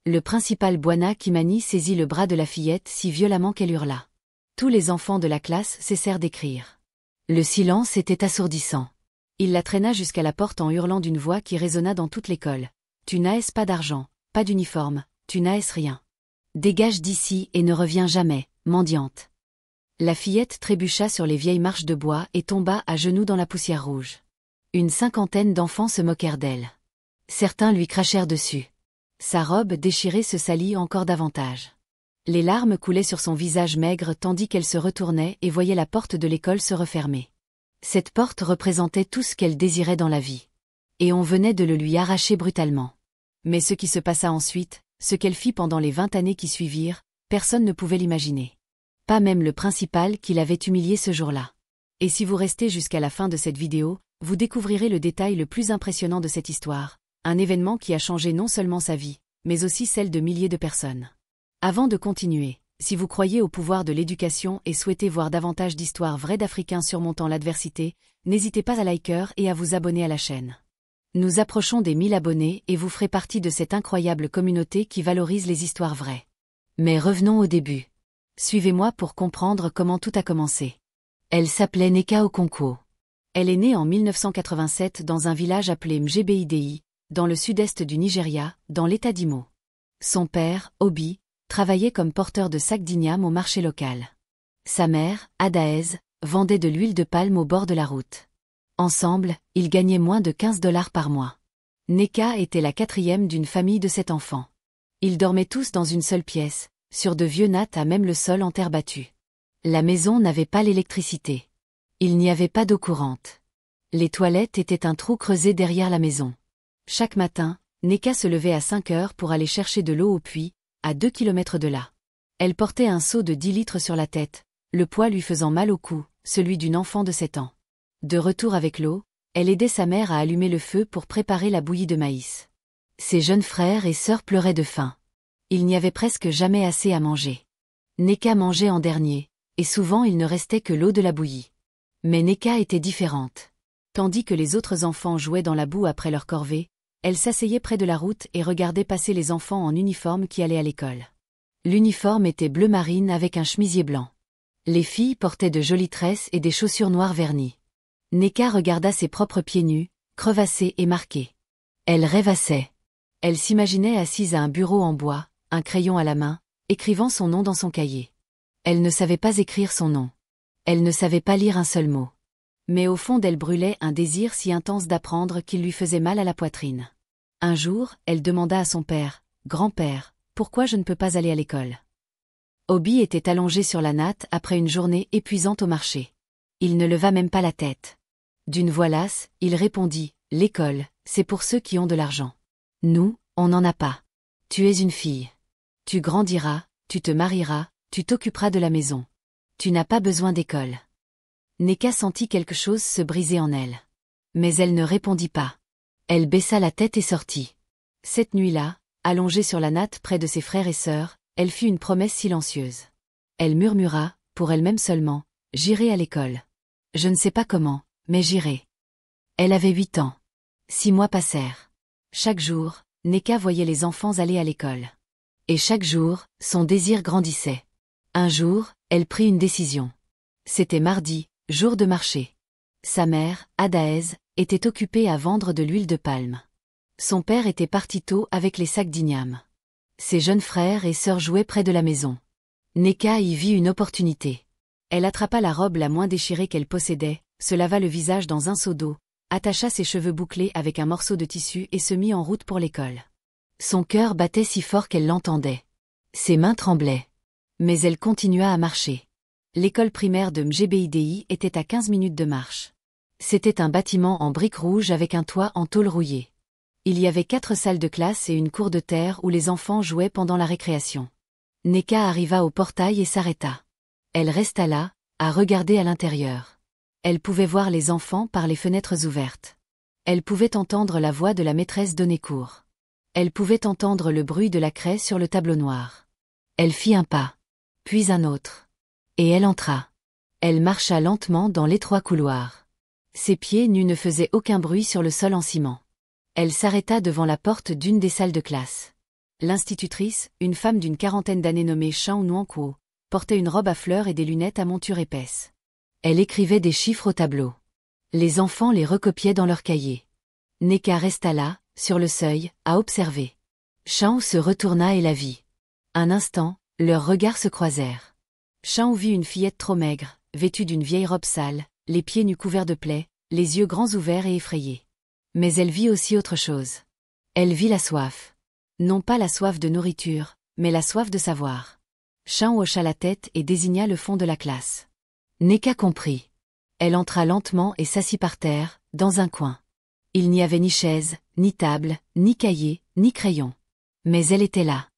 Le principal Bwana Kimani saisit le bras de la fillette si violemment qu'elle hurla. Tous les enfants de la classe cessèrent d'écrire. Le silence était assourdissant. Il la traîna jusqu'à la porte en hurlant d'une voix qui résonna dans toute l'école. « Tu n'as pas d'argent, pas d'uniforme, tu n'as rien. Dégage d'ici et ne reviens jamais, mendiante. » La fillette trébucha sur les vieilles marches de bois et tomba à genoux dans la poussière rouge. Une cinquantaine d'enfants se moquèrent d'elle. Certains lui crachèrent dessus. Sa robe déchirée se salit encore davantage. Les larmes coulaient sur son visage maigre tandis qu'elle se retournait et voyait la porte de l'école se refermer. Cette porte représentait tout ce qu'elle désirait dans la vie. Et on venait de le lui arracher brutalement. Mais ce qui se passa ensuite, ce qu'elle fit pendant les 20 années qui suivirent, personne ne pouvait l'imaginer. Pas même le principal qui l'avait humilié ce jour-là. Et si vous restez jusqu'à la fin de cette vidéo, vous découvrirez le détail le plus impressionnant de cette histoire, un événement qui a changé non seulement sa vie, mais aussi celle de milliers de personnes. Avant de continuer, si vous croyez au pouvoir de l'éducation et souhaitez voir davantage d'histoires vraies d'Africains surmontant l'adversité, n'hésitez pas à liker et à vous abonner à la chaîne. Nous approchons des 1000 abonnés et vous ferez partie de cette incroyable communauté qui valorise les histoires vraies. Mais revenons au début. Suivez-moi pour comprendre comment tout a commencé. Elle s'appelait Nneka Okonkwo. Elle est née en 1987 dans un village appelé Mjebidei, dans le sud-est du Nigeria, dans l'état d'Imo. Son père, Obi, travaillait comme porteur de sacs d'igname au marché local. Sa mère, Adaez, vendait de l'huile de palme au bord de la route. Ensemble, ils gagnaient moins de $15 par mois. Nneka était la 4e d'une famille de 7 enfants. Ils dormaient tous dans une seule pièce, sur de vieux nattes à même le sol en terre battue. La maison n'avait pas l'électricité. Il n'y avait pas d'eau courante. Les toilettes étaient un trou creusé derrière la maison. Chaque matin, Nneka se levait à 5 heures pour aller chercher de l'eau au puits, à 2 kilomètres de là. Elle portait un seau de 10 litres sur la tête, le poids lui faisant mal au cou, celui d'une enfant de 7 ans. De retour avec l'eau, elle aidait sa mère à allumer le feu pour préparer la bouillie de maïs. Ses jeunes frères et sœurs pleuraient de faim. Il n'y avait presque jamais assez à manger. Nneka mangeait en dernier, et souvent il ne restait que l'eau de la bouillie. Mais Nneka était différente. Tandis que les autres enfants jouaient dans la boue après leur corvée, elle s'asseyait près de la route et regardait passer les enfants en uniforme qui allaient à l'école. L'uniforme était bleu marine avec un chemisier blanc. Les filles portaient de jolies tresses et des chaussures noires vernies. Nneka regarda ses propres pieds nus, crevassés et marqués. Elle rêvassait. Elle s'imaginait assise à un bureau en bois, un crayon à la main, écrivant son nom dans son cahier. Elle ne savait pas écrire son nom. Elle ne savait pas lire un seul mot. Mais au fond d'elle brûlait un désir si intense d'apprendre qu'il lui faisait mal à la poitrine. Un jour, elle demanda à son père, « Grand-père, pourquoi je ne peux pas aller à l'école ?» Obi était allongé sur la natte après une journée épuisante au marché. Il ne leva même pas la tête. D'une voix lasse, il répondit, « L'école, c'est pour ceux qui ont de l'argent. Nous, on n'en a pas. Tu es une fille. Tu grandiras, tu te marieras, tu t'occuperas de la maison. Tu n'as pas besoin d'école. » Nneka sentit quelque chose se briser en elle. Mais elle ne répondit pas. Elle baissa la tête et sortit. Cette nuit-là, allongée sur la natte près de ses frères et sœurs, elle fit une promesse silencieuse. Elle murmura, pour elle-même seulement, « J'irai à l'école. Je ne sais pas comment, mais j'irai. » Elle avait 8 ans. 6 mois passèrent. Chaque jour, Nneka voyait les enfants aller à l'école. Et chaque jour, son désir grandissait. Un jour, elle prit une décision. C'était mardi, jour de marché. Sa mère, Adaez, était occupée à vendre de l'huile de palme. Son père était parti tôt avec les sacs d'igname. Ses jeunes frères et sœurs jouaient près de la maison. Nneka y vit une opportunité. Elle attrapa la robe la moins déchirée qu'elle possédait, se lava le visage dans un seau d'eau, attacha ses cheveux bouclés avec un morceau de tissu et se mit en route pour l'école. Son cœur battait si fort qu'elle l'entendait. Ses mains tremblaient. Mais elle continua à marcher. L'école primaire de Mjebidei était à 15 minutes de marche. C'était un bâtiment en briques rouges avec un toit en tôle rouillée. Il y avait 4 salles de classe et une cour de terre où les enfants jouaient pendant la récréation. Nneka arriva au portail et s'arrêta. Elle resta là, à regarder à l'intérieur. Elle pouvait voir les enfants par les fenêtres ouvertes. Elle pouvait entendre la voix de la maîtresse donner cours. Elle pouvait entendre le bruit de la craie sur le tableau noir. Elle fit un pas, puis un autre. Et elle entra. Elle marcha lentement dans l'étroit couloir. Ses pieds nus ne faisaient aucun bruit sur le sol en ciment. Elle s'arrêta devant la porte d'une des salles de classe. L'institutrice, une femme d'une quarantaine d'années nommée Shao Nuankuo, portait une robe à fleurs et des lunettes à monture épaisse. Elle écrivait des chiffres au tableau. Les enfants les recopiaient dans leurs cahiers. Neka resta là, sur le seuil, à observer. Shao se retourna et la vit. Un instant, leurs regards se croisèrent. Shao vit une fillette trop maigre, vêtue d'une vieille robe sale, les pieds nus couverts de plaies, les yeux grands ouverts et effrayés. Mais elle vit aussi autre chose. Elle vit la soif. Non pas la soif de nourriture, mais la soif de savoir. Shao hocha la tête et désigna le fond de la classe. Neka comprit. Elle entra lentement et s'assit par terre, dans un coin. Il n'y avait ni chaise, ni table, ni cahier, ni crayon. Mais elle était là.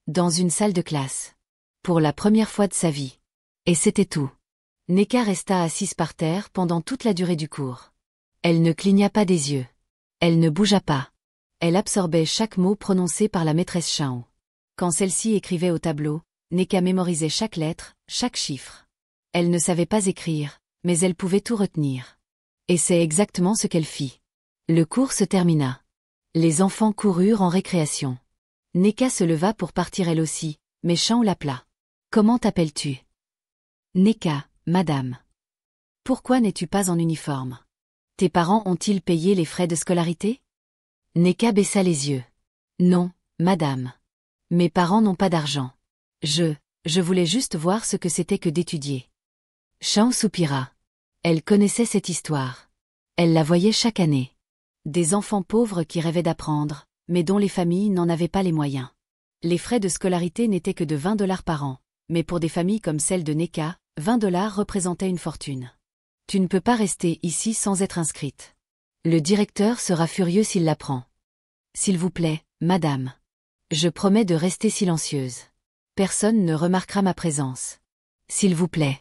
Dans une salle de classe. Pour la première fois de sa vie. Et c'était tout. Neka resta assise par terre pendant toute la durée du cours. Elle ne cligna pas des yeux. Elle ne bougea pas. Elle absorbait chaque mot prononcé par la maîtresse Shao. Quand celle-ci écrivait au tableau, Neka mémorisait chaque lettre, chaque chiffre. Elle ne savait pas écrire, mais elle pouvait tout retenir. Et c'est exactement ce qu'elle fit. Le cours se termina. Les enfants coururent en récréation. Neka se leva pour partir elle aussi, mais Shao l'appela. « Comment t'appelles-tu » ? « Neka, madame. »« Pourquoi n'es-tu pas en uniforme ? Tes parents ont-ils payé les frais de scolarité » ? Neka baissa les yeux. « Non, madame. Mes parents n'ont pas d'argent. Je voulais juste voir ce que c'était que d'étudier. » Shao soupira. Elle connaissait cette histoire. Elle la voyait chaque année. Des enfants pauvres qui rêvaient d'apprendre, mais dont les familles n'en avaient pas les moyens. Les frais de scolarité n'étaient que de $20 par an, mais pour des familles comme celle de Neka, $20 représentaient une fortune. Tu ne peux pas rester ici sans être inscrite. Le directeur sera furieux s'il l'apprend. S'il vous plaît, madame. Je promets de rester silencieuse. Personne ne remarquera ma présence. S'il vous plaît.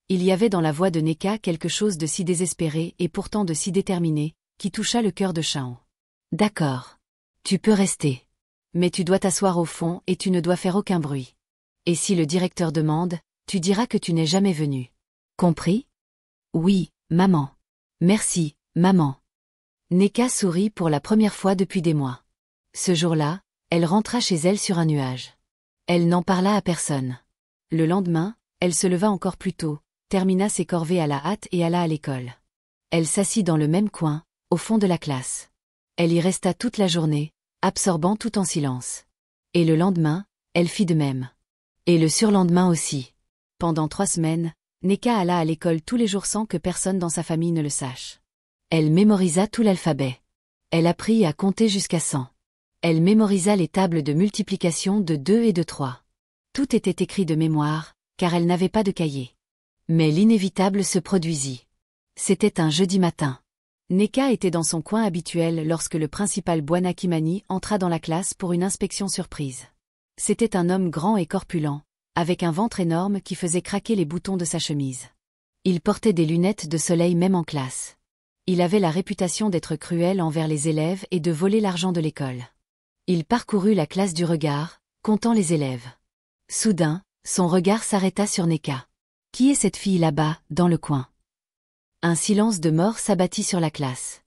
Il y avait dans la voix de Neka quelque chose de si désespéré et pourtant de si déterminé, qui toucha le cœur de Shao. D'accord. Tu peux rester. Mais tu dois t'asseoir au fond et tu ne dois faire aucun bruit. Et si le directeur demande, tu diras que tu n'es jamais venu. Compris ? Oui, maman. Merci, maman. Neka sourit pour la première fois depuis des mois. Ce jour-là, elle rentra chez elle sur un nuage. Elle n'en parla à personne. Le lendemain, elle se leva encore plus tôt, termina ses corvées à la hâte et alla à l'école. Elle s'assit dans le même coin, au fond de la classe. Elle y resta toute la journée, absorbant tout en silence. Et le lendemain, elle fit de même. Et le surlendemain aussi. Pendant 3 semaines, Neka alla à l'école tous les jours sans que personne dans sa famille ne le sache. Elle mémorisa tout l'alphabet. Elle apprit à compter jusqu'à 100. Elle mémorisa les tables de multiplication de 2 et de 3. Tout était écrit de mémoire, car elle n'avait pas de cahier. Mais l'inévitable se produisit. C'était un jeudi matin. Neka était dans son coin habituel lorsque le principal Bwana Kimani entra dans la classe pour une inspection surprise. C'était un homme grand et corpulent, avec un ventre énorme qui faisait craquer les boutons de sa chemise. Il portait des lunettes de soleil même en classe. Il avait la réputation d'être cruel envers les élèves et de voler l'argent de l'école. Il parcourut la classe du regard, comptant les élèves. Soudain, son regard s'arrêta sur Neka. « Qui est cette fille là-bas, dans le coin ?» Un silence de mort s'abattit sur la classe.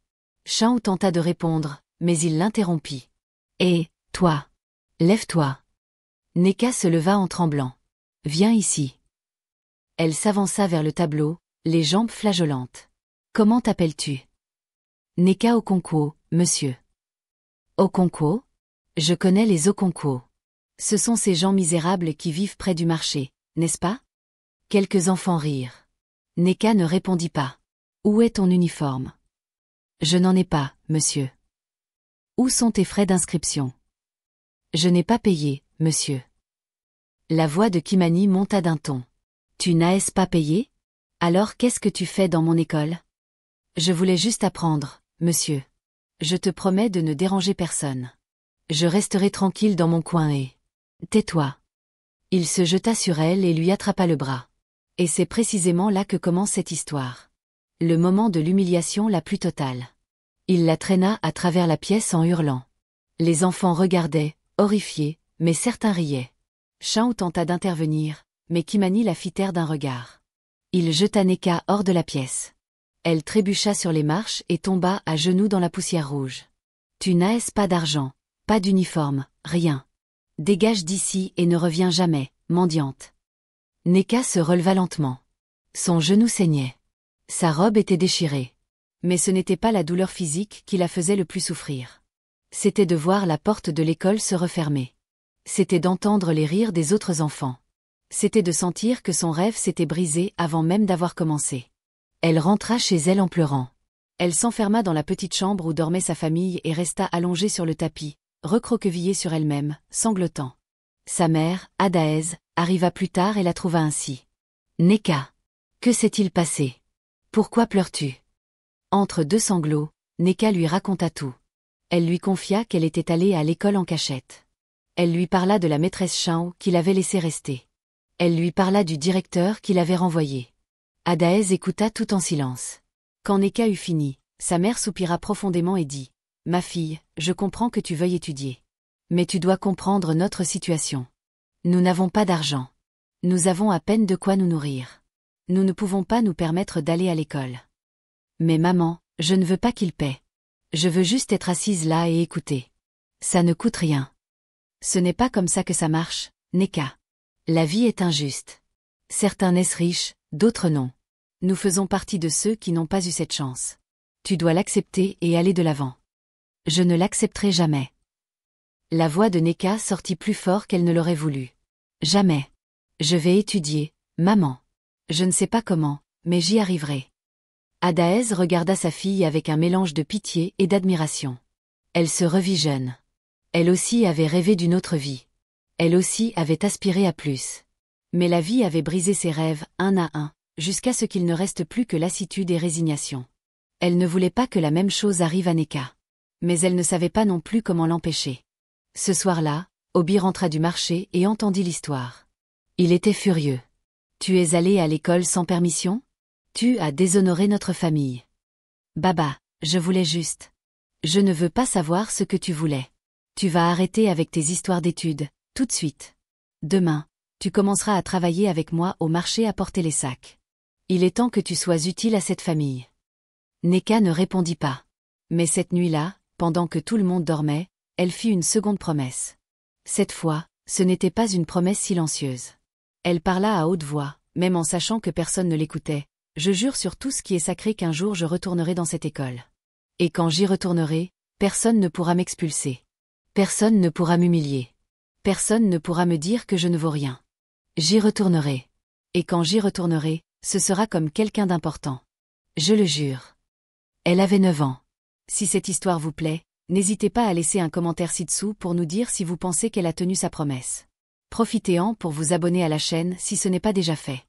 Shao tenta de répondre, mais il l'interrompit. « Hé, toi! Lève-toi !» Neka se leva en tremblant. « Viens ici. » Elle s'avança vers le tableau, les jambes flageolantes. « Comment t'appelles-tu » ? « Neka Okonkwo, monsieur. »« Okonkwo ? Je connais les Okonkwo. Ce sont ces gens misérables qui vivent près du marché, n'est-ce pas ?» Quelques enfants rirent. Neka ne répondit pas. « Où est ton uniforme ?»« Je n'en ai pas, monsieur. »« Où sont tes frais d'inscription ?»« Je n'ai pas payé, monsieur. » La voix de Kimani monta d'un ton. « Tu n'as pas payé ? Alors qu'est-ce que tu fais dans mon école ?»« Je voulais juste apprendre, monsieur. Je te promets de ne déranger personne. Je resterai tranquille dans mon coin et... Tais-toi. » Il se jeta sur elle et lui attrapa le bras. Et c'est précisément là que commence cette histoire. Le moment de l'humiliation la plus totale. Il la traîna à travers la pièce en hurlant. Les enfants regardaient, horrifiés, mais certains riaient. Shao tenta d'intervenir, mais Kimani la fit taire d'un regard. Il jeta Neka hors de la pièce. Elle trébucha sur les marches et tomba à genoux dans la poussière rouge. « Tu n'as pas d'argent, pas d'uniforme, rien. Dégage d'ici et ne reviens jamais, mendiante. Neka se releva lentement. Son genou saignait. Sa robe était déchirée. Mais ce n'était pas la douleur physique qui la faisait le plus souffrir. C'était de voir la porte de l'école se refermer. C'était d'entendre les rires des autres enfants. C'était de sentir que son rêve s'était brisé avant même d'avoir commencé. Elle rentra chez elle en pleurant. Elle s'enferma dans la petite chambre où dormait sa famille et resta allongée sur le tapis, recroquevillée sur elle-même, sanglotant. Sa mère, Adaez, arriva plus tard et la trouva ainsi. « Neka, que s'est-il passé? Pourquoi pleures-tu » Entre deux sanglots, Neka lui raconta tout. Elle lui confia qu'elle était allée à l'école en cachette. Elle lui parla de la maîtresse Chao qui l'avait laissée rester. Elle lui parla du directeur qui l'avait renvoyée. Adaez écouta tout en silence. Quand Neka eut fini, sa mère soupira profondément et dit « Ma fille, je comprends que tu veuilles étudier. Mais tu dois comprendre notre situation. Nous n'avons pas d'argent. Nous avons à peine de quoi nous nourrir. Nous ne pouvons pas nous permettre d'aller à l'école. Mais maman, je ne veux pas qu'il paie. Je veux juste être assise là et écouter. Ça ne coûte rien. Ce n'est pas comme ça que ça marche, Neka. La vie est injuste. Certains naissent riches, d'autres non. Nous faisons partie de ceux qui n'ont pas eu cette chance. Tu dois l'accepter et aller de l'avant. Je ne l'accepterai jamais. La voix de Neka sortit plus fort qu'elle ne l'aurait voulu. Jamais. Je vais étudier, maman. Je ne sais pas comment, mais j'y arriverai. Adaez regarda sa fille avec un mélange de pitié et d'admiration. Elle se revit jeune. Elle aussi avait rêvé d'une autre vie. Elle aussi avait aspiré à plus. Mais la vie avait brisé ses rêves, un à un, jusqu'à ce qu'il ne reste plus que lassitude et résignation. Elle ne voulait pas que la même chose arrive à Neka. Mais elle ne savait pas non plus comment l'empêcher. Ce soir-là, Obi rentra du marché et entendit l'histoire. Il était furieux. « Tu es allé à l'école sans permission ? Tu as déshonoré notre famille. »« Baba, je voulais juste. Je ne veux pas savoir ce que tu voulais. Tu vas arrêter avec tes histoires d'études, tout de suite. Demain, tu commenceras à travailler avec moi au marché à porter les sacs. Il est temps que tu sois utile à cette famille. » Neka ne répondit pas. Mais cette nuit-là, pendant que tout le monde dormait, elle fit une seconde promesse. Cette fois, ce n'était pas une promesse silencieuse. Elle parla à haute voix, même en sachant que personne ne l'écoutait. « Je jure sur tout ce qui est sacré qu'un jour je retournerai dans cette école. Et quand j'y retournerai, personne ne pourra m'expulser. Personne ne pourra m'humilier. Personne ne pourra me dire que je ne vaux rien. J'y retournerai. Et quand j'y retournerai, ce sera comme quelqu'un d'important. Je le jure. » Elle avait 9 ans. Si cette histoire vous plaît, n'hésitez pas à laisser un commentaire ci-dessous pour nous dire si vous pensez qu'elle a tenu sa promesse. Profitez-en pour vous abonner à la chaîne si ce n'est pas déjà fait.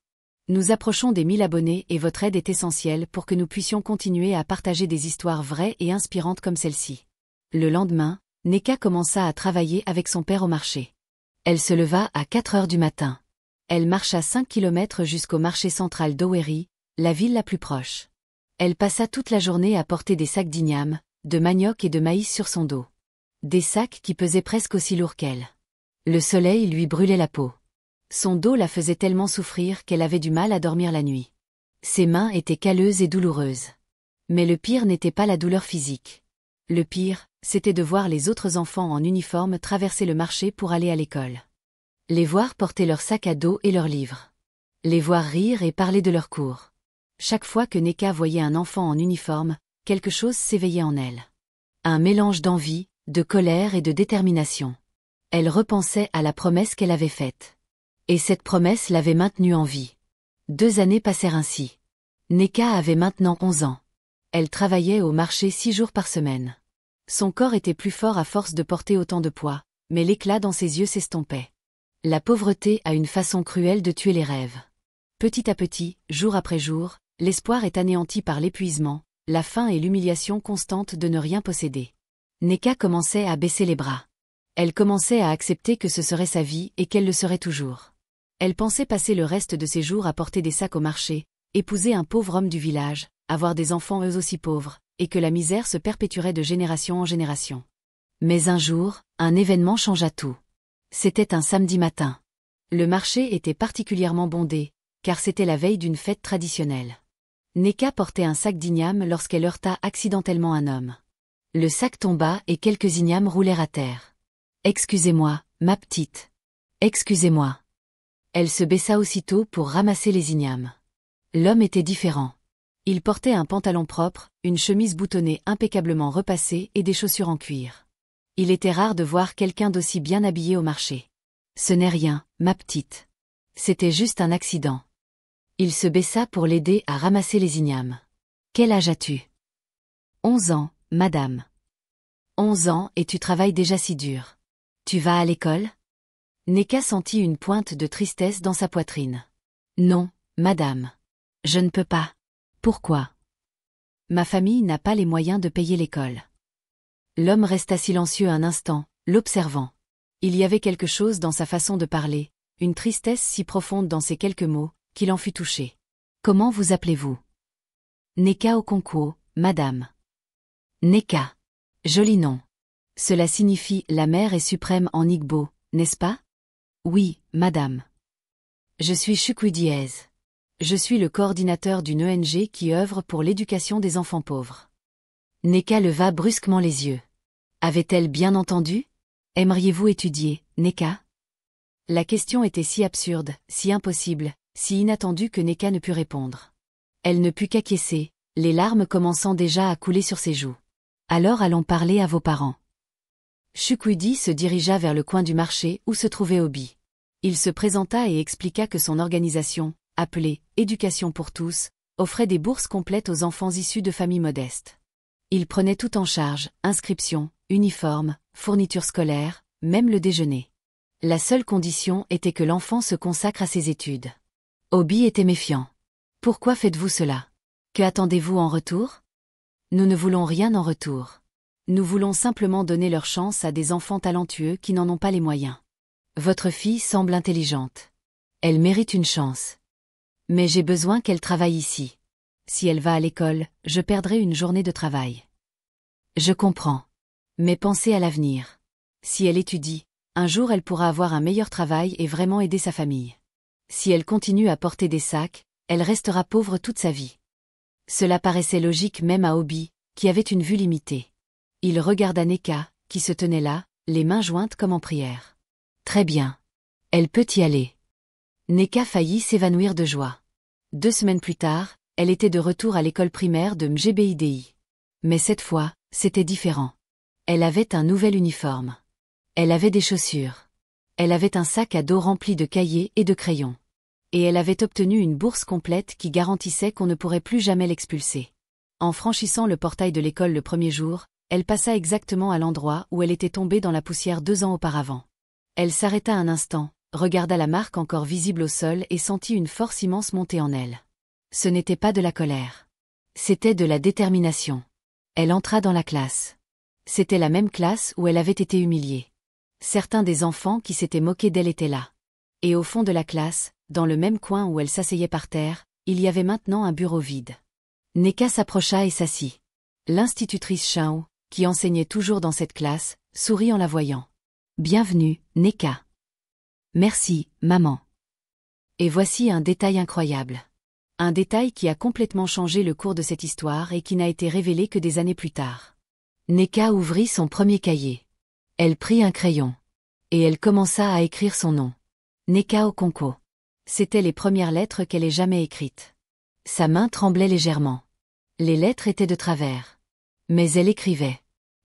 Nous approchons des 1000 abonnés et votre aide est essentielle pour que nous puissions continuer à partager des histoires vraies et inspirantes comme celle-ci. Le lendemain, Neka commença à travailler avec son père au marché. Elle se leva à 4 heures du matin. Elle marcha 5 kilomètres jusqu'au marché central d'Owerri, la ville la plus proche. Elle passa toute la journée à porter des sacs d'igname, de manioc et de maïs sur son dos. Des sacs qui pesaient presque aussi lourds qu'elle. Le soleil lui brûlait la peau. Son dos la faisait tellement souffrir qu'elle avait du mal à dormir la nuit. Ses mains étaient calleuses et douloureuses. Mais le pire n'était pas la douleur physique. Le pire, c'était de voir les autres enfants en uniforme traverser le marché pour aller à l'école. Les voir porter leurs sacs à dos et leurs livres. Les voir rire et parler de leurs cours. Chaque fois que Neka voyait un enfant en uniforme, quelque chose s'éveillait en elle. Un mélange d'envie, de colère et de détermination. Elle repensait à la promesse qu'elle avait faite. Et cette promesse l'avait maintenue en vie. 2 années passèrent ainsi. Neka avait maintenant 11 ans. Elle travaillait au marché 6 jours par semaine. Son corps était plus fort à force de porter autant de poids, mais l'éclat dans ses yeux s'estompait. La pauvreté a une façon cruelle de tuer les rêves. Petit à petit, jour après jour, l'espoir est anéanti par l'épuisement, la faim et l'humiliation constante de ne rien posséder. Neka commençait à baisser les bras. Elle commençait à accepter que ce serait sa vie et qu'elle le serait toujours. Elle pensait passer le reste de ses jours à porter des sacs au marché, épouser un pauvre homme du village, avoir des enfants eux aussi pauvres, et que la misère se perpétuerait de génération en génération. Mais un jour, un événement changea tout. C'était un samedi matin. Le marché était particulièrement bondé, car c'était la veille d'une fête traditionnelle. Neka portait un sac d'igname lorsqu'elle heurta accidentellement un homme. Le sac tomba et quelques ignames roulèrent à terre. « Excusez-moi, ma petite. Excusez-moi. Elle se baissa aussitôt pour ramasser les ignames. L'homme était différent. Il portait un pantalon propre, une chemise boutonnée impeccablement repassée et des chaussures en cuir. Il était rare de voir quelqu'un d'aussi bien habillé au marché. Ce n'est rien, ma petite. C'était juste un accident. Il se baissa pour l'aider à ramasser les ignames. Quel âge as-tu? 11 ans, madame. 11 ans et tu travailles déjà si dur. Tu vas à l'école? Neka sentit une pointe de tristesse dans sa poitrine. Non, madame. Je ne peux pas. Pourquoi? Ma famille n'a pas les moyens de payer l'école. L'homme resta silencieux un instant, l'observant. Il y avait quelque chose dans sa façon de parler, une tristesse si profonde dans ces quelques mots, qu'il en fut touché. Comment vous appelez-vous? Neka Okonkwo, madame. Neka. Joli nom. Cela signifie la mère est suprême en Igbo, n'est-ce pas? Oui, madame. Je suis Chukwudiez. Je suis le coordinateur d'une ONG qui œuvre pour l'éducation des enfants pauvres. Neka leva brusquement les yeux. Avait-elle bien entendu? Aimeriez-vous étudier, Neka? La question était si absurde, si impossible, si inattendue que Neka ne put répondre. Elle ne put qu'acquiescer, les larmes commençant déjà à couler sur ses joues. Alors allons parler à vos parents. Chukwudi se dirigea vers le coin du marché où se trouvait Obi. Il se présenta et expliqua que son organisation, appelée « Éducation pour tous », offrait des bourses complètes aux enfants issus de familles modestes. Il prenait tout en charge, inscription, uniforme, fournitures scolaires, même le déjeuner. La seule condition était que l'enfant se consacre à ses études. Obi était méfiant. « Pourquoi faites-vous cela? Que attendez-vous en retour? » Nous ne voulons rien en retour. Nous voulons simplement donner leur chance à des enfants talentueux qui n'en ont pas les moyens. Votre fille semble intelligente. Elle mérite une chance. Mais j'ai besoin qu'elle travaille ici. Si elle va à l'école, je perdrai une journée de travail. Je comprends. Mais pensez à l'avenir. Si elle étudie, un jour elle pourra avoir un meilleur travail et vraiment aider sa famille. Si elle continue à porter des sacs, elle restera pauvre toute sa vie. Cela paraissait logique même à Obi, qui avait une vue limitée. Il regarda Neka, qui se tenait là, les mains jointes comme en prière. Très bien. Elle peut y aller. Neka faillit s'évanouir de joie. 2 semaines plus tard, elle était de retour à l'école primaire de Mgbidi. Mais cette fois, c'était différent. Elle avait un nouvel uniforme. Elle avait des chaussures. Elle avait un sac à dos rempli de cahiers et de crayons. Et elle avait obtenu une bourse complète qui garantissait qu'on ne pourrait plus jamais l'expulser. En franchissant le portail de l'école le premier jour, elle passa exactement à l'endroit où elle était tombée dans la poussière 2 ans auparavant. Elle s'arrêta un instant, regarda la marque encore visible au sol et sentit une force immense monter en elle. Ce n'était pas de la colère. C'était de la détermination. Elle entra dans la classe. C'était la même classe où elle avait été humiliée. Certains des enfants qui s'étaient moqués d'elle étaient là. Et au fond de la classe, dans le même coin où elle s'asseyait par terre, il y avait maintenant un bureau vide. Neka s'approcha et s'assit. L'institutrice Chao, qui enseignait toujours dans cette classe, sourit en la voyant. « Bienvenue, Neka. »« Merci, maman. » Et voici un détail incroyable. Un détail qui a complètement changé le cours de cette histoire et qui n'a été révélé que des années plus tard. Neka ouvrit son premier cahier. Elle prit un crayon. Et elle commença à écrire son nom. Neka Okonkwo. C'étaient les premières lettres qu'elle ait jamais écrites. Sa main tremblait légèrement. Les lettres étaient de travers. Mais elle écrivait.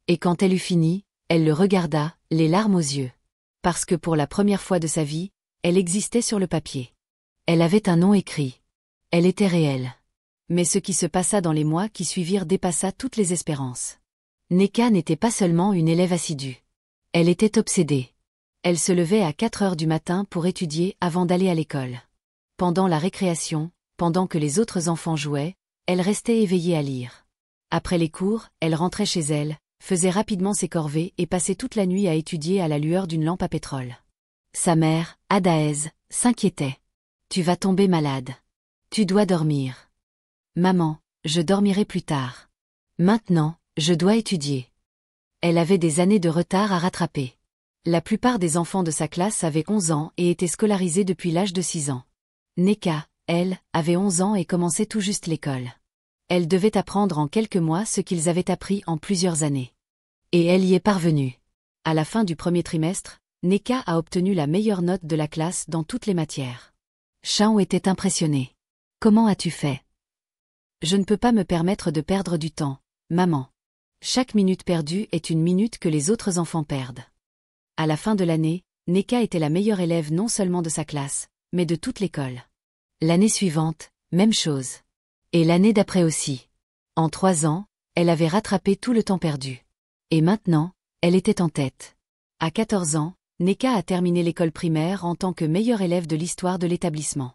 Et quand elle eut fini, elle le regarda, les larmes aux yeux. Parce que pour la première fois de sa vie, elle existait sur le papier. Elle avait un nom écrit. Elle était réelle. Mais ce qui se passa dans les mois qui suivirent dépassa toutes les espérances. Neka n'était pas seulement une élève assidue. Elle était obsédée. Elle se levait à 4 heures du matin pour étudier avant d'aller à l'école. Pendant la récréation, pendant que les autres enfants jouaient, elle restait éveillée à lire. Après les cours, elle rentrait chez elle, faisait rapidement ses corvées et passait toute la nuit à étudier à la lueur d'une lampe à pétrole. Sa mère, Adaez, s'inquiétait. « Tu vas tomber malade. Tu dois dormir. »« Maman, je dormirai plus tard. Maintenant, je dois étudier. » Elle avait des années de retard à rattraper. La plupart des enfants de sa classe avaient 11 ans et étaient scolarisés depuis l'âge de 6 ans. Neka, elle, avait 11 ans et commençait tout juste l'école. Elle devait apprendre en quelques mois ce qu'ils avaient appris en plusieurs années. Et elle y est parvenue. À la fin du premier trimestre, Neka a obtenu la meilleure note de la classe dans toutes les matières. Shao était impressionné. Comment as-tu fait? Je ne peux pas me permettre de perdre du temps, maman. Chaque minute perdue est une minute que les autres enfants perdent. À la fin de l'année, Neka était la meilleure élève non seulement de sa classe, mais de toute l'école. L'année suivante, même chose. Et l'année d'après aussi. En 3 ans, elle avait rattrapé tout le temps perdu. Et maintenant, elle était en tête. À 14 ans, Neka a terminé l'école primaire en tant que meilleure élève de l'histoire de l'établissement.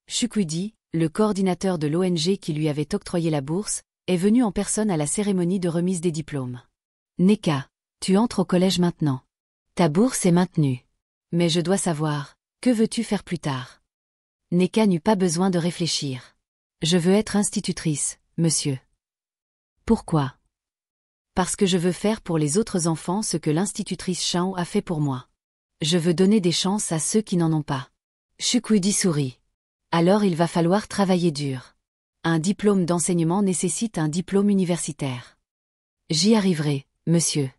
Chukwudi, le coordinateur de l'ONG qui lui avait octroyé la bourse, est venu en personne à la cérémonie de remise des diplômes. Neka, tu entres au collège maintenant. Ta bourse est maintenue. Mais je dois savoir, que veux-tu faire plus tard? Neka n'eut pas besoin de réfléchir. Je veux être institutrice, monsieur. Pourquoi? Parce que je veux faire pour les autres enfants ce que l'institutrice Shao a fait pour moi. Je veux donner des chances à ceux qui n'en ont pas. Chukwudi sourit. Alors il va falloir travailler dur. Un diplôme d'enseignement nécessite un diplôme universitaire. J'y arriverai, monsieur.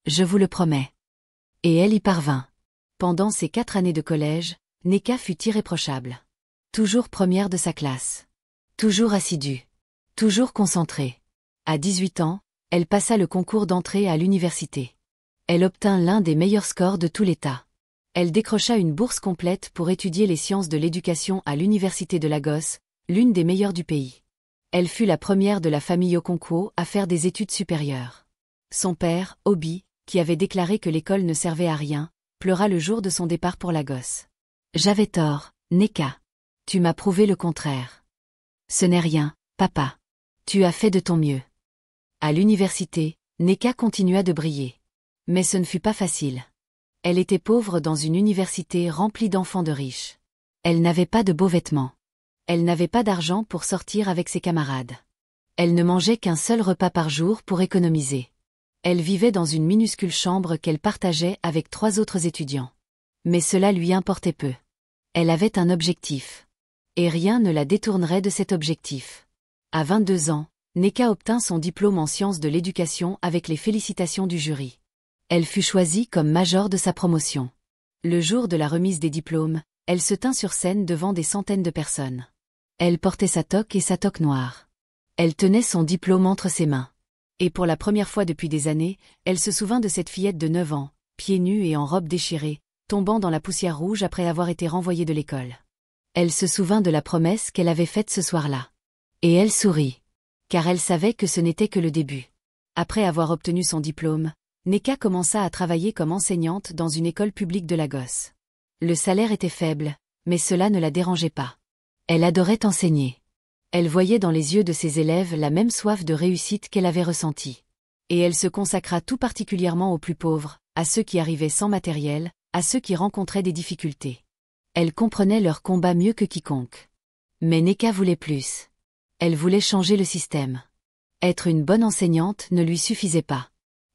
Je vous le promets. Et elle y parvint. Pendant ces 4 années de collège, Neka fut irréprochable. Toujours première de sa classe. Toujours assidue. Toujours concentrée. À 18 ans, elle passa le concours d'entrée à l'université. Elle obtint l'un des meilleurs scores de tout l'État. Elle décrocha une bourse complète pour étudier les sciences de l'éducation à l'université de Lagos, l'une des meilleures du pays. Elle fut la première de la famille Okonkwo à faire des études supérieures. Son père, Obi, qui avait déclaré que l'école ne servait à rien, pleura le jour de son départ pour Lagos. J'avais tort, Neka. Tu m'as prouvé le contraire. Ce n'est rien, papa. Tu as fait de ton mieux. À l'université, Neka continua de briller. Mais ce ne fut pas facile. Elle était pauvre dans une université remplie d'enfants de riches. Elle n'avait pas de beaux vêtements. Elle n'avait pas d'argent pour sortir avec ses camarades. Elle ne mangeait qu'un seul repas par jour pour économiser. Elle vivait dans une minuscule chambre qu'elle partageait avec 3 autres étudiants. Mais cela lui importait peu. Elle avait un objectif. Et rien ne la détournerait de cet objectif. À 22 ans, Neka obtint son diplôme en sciences de l'éducation avec les félicitations du jury. Elle fut choisie comme major de sa promotion. Le jour de la remise des diplômes, elle se tint sur scène devant des centaines de personnes. Elle portait sa toque et sa toque noire. Elle tenait son diplôme entre ses mains. Et pour la première fois depuis des années, elle se souvint de cette fillette de 9 ans, pieds nus et en robe déchirée, tombant dans la poussière rouge après avoir été renvoyée de l'école. Elle se souvint de la promesse qu'elle avait faite ce soir-là. Et elle sourit. Car elle savait que ce n'était que le début. Après avoir obtenu son diplôme, Neka commença à travailler comme enseignante dans une école publique de Lagos. Le salaire était faible, mais cela ne la dérangeait pas. Elle adorait enseigner. Elle voyait dans les yeux de ses élèves la même soif de réussite qu'elle avait ressentie. Et elle se consacra tout particulièrement aux plus pauvres, à ceux qui arrivaient sans matériel, à ceux qui rencontraient des difficultés. Elle comprenait leur combat mieux que quiconque. Mais Neka voulait plus. Elle voulait changer le système. Être une bonne enseignante ne lui suffisait pas.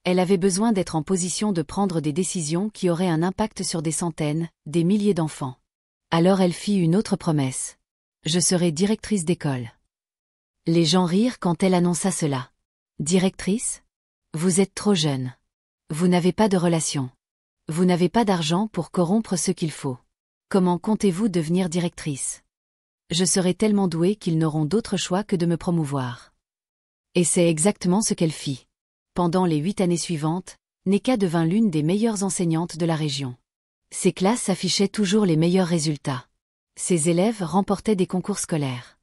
Elle avait besoin d'être en position de prendre des décisions qui auraient un impact sur des centaines, des milliers d'enfants. Alors elle fit une autre promesse. Je serai directrice d'école. Les gens rirent quand elle annonça cela. Directrice? Vous êtes trop jeune. Vous n'avez pas de relation. Vous n'avez pas d'argent pour corrompre ce qu'il faut. Comment comptez-vous devenir directrice? Je serai tellement douée qu'ils n'auront d'autre choix que de me promouvoir. Et c'est exactement ce qu'elle fit. Pendant les 8 années suivantes, Neka devint l'une des meilleures enseignantes de la région. Ses classes affichaient toujours les meilleurs résultats. Ses élèves remportaient des concours scolaires.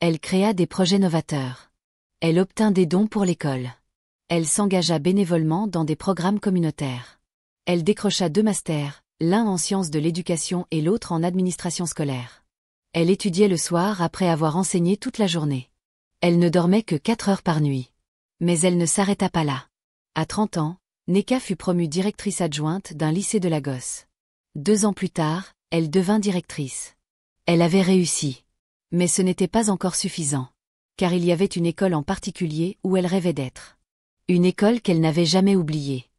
Elle créa des projets novateurs. Elle obtint des dons pour l'école. Elle s'engagea bénévolement dans des programmes communautaires. Elle décrocha 2 masters, l'un en sciences de l'éducation et l'autre en administration scolaire. Elle étudiait le soir après avoir enseigné toute la journée. Elle ne dormait que 4 heures par nuit. Mais elle ne s'arrêta pas là. À 30 ans, Neka fut promue directrice adjointe d'un lycée de Lagos. 2 ans plus tard, elle devint directrice. Elle avait réussi. Mais ce n'était pas encore suffisant. Car il y avait une école en particulier où elle rêvait d'être. Une école qu'elle n'avait jamais oubliée.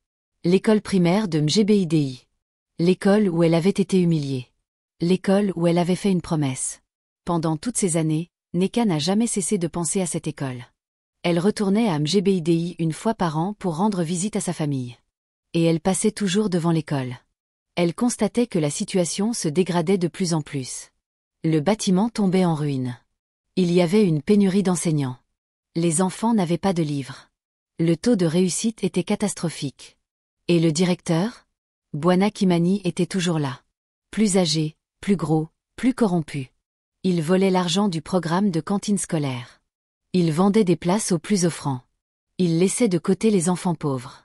L'école primaire de Mjebidei. L'école où elle avait été humiliée. L'école où elle avait fait une promesse. Pendant toutes ces années, Neka n'a jamais cessé de penser à cette école. Elle retournait à Mjebidei une fois par an pour rendre visite à sa famille. Et elle passait toujours devant l'école. Elle constatait que la situation se dégradait de plus en plus. Le bâtiment tombait en ruine. Il y avait une pénurie d'enseignants. Les enfants n'avaient pas de livres. Le taux de réussite était catastrophique. Et le directeur? Bwana Kimani était toujours là. Plus âgé, plus gros, plus corrompu. Il volait l'argent du programme de cantine scolaire. Il vendait des places aux plus offrants. Il laissait de côté les enfants pauvres.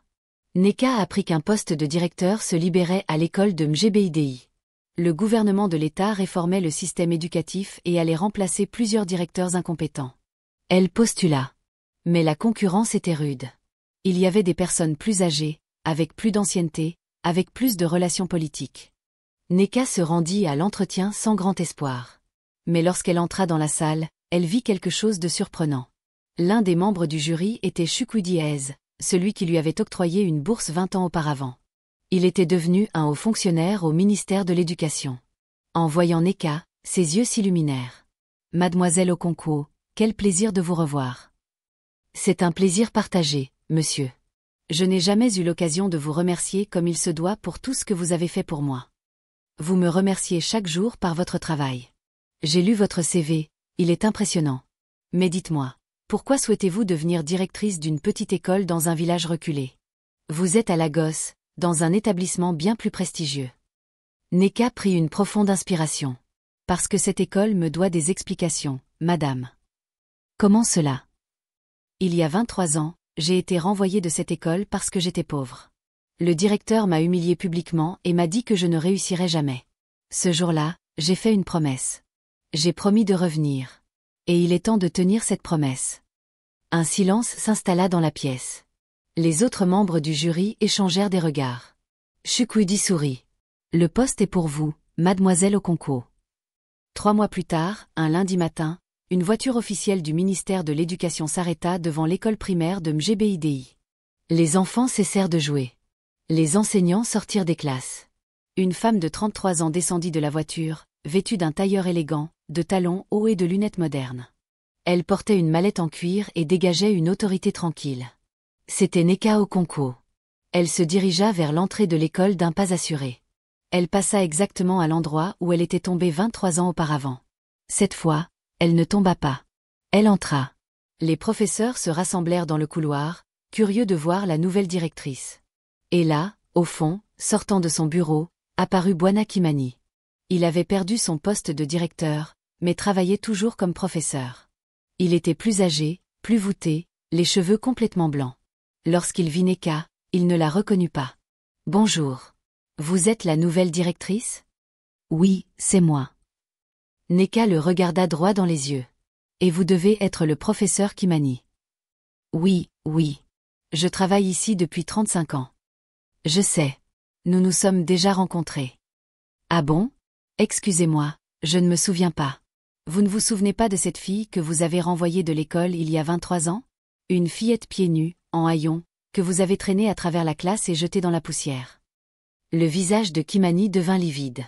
Neka apprit qu'un poste de directeur se libérait à l'école de Mjebeydi. Le gouvernement de l'État réformait le système éducatif et allait remplacer plusieurs directeurs incompétents. Elle postula. Mais la concurrence était rude. Il y avait des personnes plus âgées, avec plus d'ancienneté, avec plus de relations politiques. Neka se rendit à l'entretien sans grand espoir. Mais lorsqu'elle entra dans la salle, elle vit quelque chose de surprenant. L'un des membres du jury était Chukwudi Eze, celui qui lui avait octroyé une bourse 20 ans auparavant. Il était devenu un haut fonctionnaire au ministère de l'Éducation. En voyant Neka, ses yeux s'illuminèrent. « Mademoiselle Okonkwo, quel plaisir de vous revoir. »« C'est un plaisir partagé, monsieur. Je n'ai jamais eu l'occasion de vous remercier comme il se doit pour tout ce que vous avez fait pour moi. Vous me remerciez chaque jour par votre travail. J'ai lu votre CV, il est impressionnant. Mais dites-moi, pourquoi souhaitez-vous devenir directrice d'une petite école dans un village reculé? Vous êtes à Lagos, dans un établissement bien plus prestigieux. » Neka prit une profonde inspiration. « Parce que cette école me doit des explications, madame. »« Comment cela? » ?»« Il y a 23 ans, j'ai été renvoyée de cette école parce que j'étais pauvre. Le directeur m'a humiliée publiquement et m'a dit que je ne réussirais jamais. Ce jour-là, j'ai fait une promesse. J'ai promis de revenir. Et il est temps de tenir cette promesse. » Un silence s'installa dans la pièce. Les autres membres du jury échangèrent des regards. Chukwudi sourit. « Le poste est pour vous, mademoiselle Okonkwo. » 3 mois plus tard, un lundi matin, une voiture officielle du ministère de l'Éducation s'arrêta devant l'école primaire de Mjebeydi. Les enfants cessèrent de jouer. Les enseignants sortirent des classes. Une femme de 33 ans descendit de la voiture, vêtue d'un tailleur élégant, de talons hauts et de lunettes modernes. Elle portait une mallette en cuir et dégageait une autorité tranquille. C'était Neka Okonkwo. Elle se dirigea vers l'entrée de l'école d'un pas assuré. Elle passa exactement à l'endroit où elle était tombée 23 ans auparavant. Cette fois, elle ne tomba pas. Elle entra. Les professeurs se rassemblèrent dans le couloir, curieux de voir la nouvelle directrice. Et là, au fond, sortant de son bureau, apparut Bwana Kimani. Il avait perdu son poste de directeur, mais travaillait toujours comme professeur. Il était plus âgé, plus voûté, les cheveux complètement blancs. Lorsqu'il vit Neka, il ne la reconnut pas. « Bonjour. Vous êtes la nouvelle directrice? »« Oui, c'est moi. » Neka le regarda droit dans les yeux. « Et vous devez être le professeur Kimani. »« Oui, oui. Je travaille ici depuis 35 ans. »« Je sais. Nous nous sommes déjà rencontrés. »« Ah bon? Excusez-moi, je ne me souviens pas. Vous ne vous souvenez pas de cette fille que vous avez renvoyée de l'école il y a 23 ans? Une fillette pieds nus, en haillons, que vous avez traînée à travers la classe et jetée dans la poussière. » Le visage de Kimani devint livide.